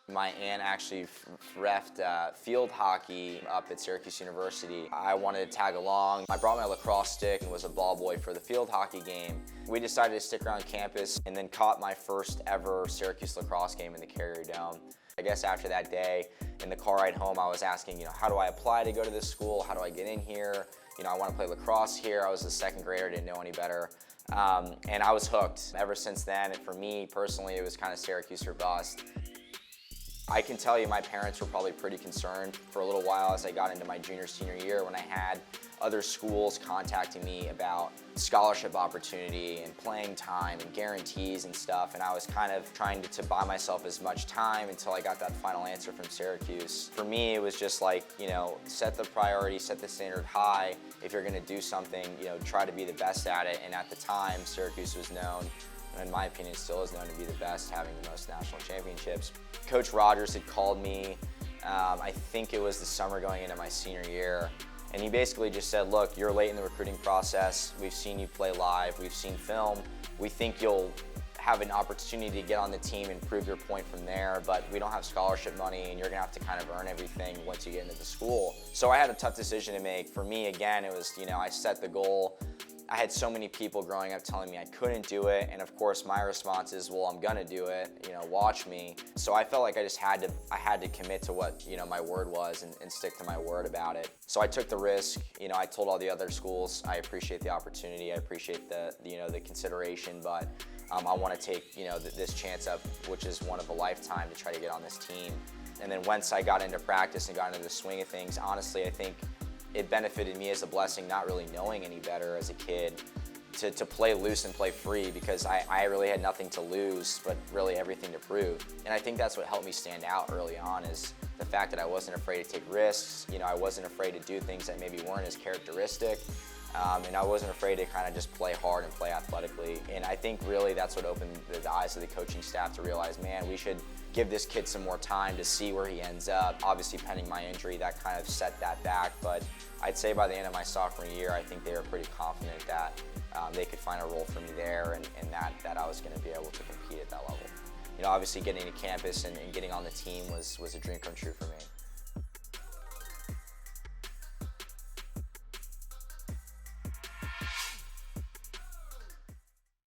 My aunt actually reffed field hockey up at Syracuse University. I wanted to tag along. I brought my lacrosse stick and was a ball boy for the field hockey game. We decided to stick around campus and then caught my first ever Syracuse lacrosse game in the Carrier Dome. I guess after that day, in the car ride home, I was asking, how do I apply to go to this school? How do I get in here? I want to play lacrosse here. I was a second grader, didn't know any better. And I was hooked. Ever since then, and for me personally, it was kind of Syracuse or bust. I can tell you my parents were probably pretty concerned for a little while as I got into my junior, senior year when I had other schools contacting me about scholarship opportunity and playing time and guarantees and stuff, and I was kind of trying to buy myself as much time until I got that final answer from Syracuse. For me, it was just like, set the priority, set the standard high. If you're gonna do something, try to be the best at it, and at the time, Syracuse was known, in my opinion, still is known to be the best, having the most national championships. Coach Rogers had called me, I think it was the summer going into my senior year, and he basically just said, look, you're late in the recruiting process, we've seen you play live, we've seen film, we think you'll have an opportunity to get on the team and prove your point from there, but we don't have scholarship money and you're gonna have to kind of earn everything once you get into the school. So I had a tough decision to make. For me, again, it was, I set the goal. I had so many people growing up telling me I couldn't do it, and of course my response is, well, I'm gonna do it, watch me. So I felt like I just had to commit to what, my word was and stick to my word about it. So I took the risk. I told all the other schools, I appreciate the opportunity, I appreciate the consideration, but I want to take, this chance up, which is one of a lifetime, to try to get on this team. And then once I got into practice and got into the swing of things, honestly, I think it benefited me as a blessing, not really knowing any better as a kid, to play loose and play free, because I really had nothing to lose, but really everything to prove. And I think that's what helped me stand out early on, is the fact that I wasn't afraid to take risks. I wasn't afraid to do things that maybe weren't as characteristic. And I wasn't afraid to kind of just play hard and play athletically. And I think really that's what opened the eyes of the coaching staff to realize, man, we should give this kid some more time to see where he ends up. Obviously, pending my injury, that kind of set that back. But I'd say by the end of my sophomore year, I think they were pretty confident that they could find a role for me there, and that I was going to be able to compete at that level. Obviously getting to campus and getting on the team was a dream come true for me.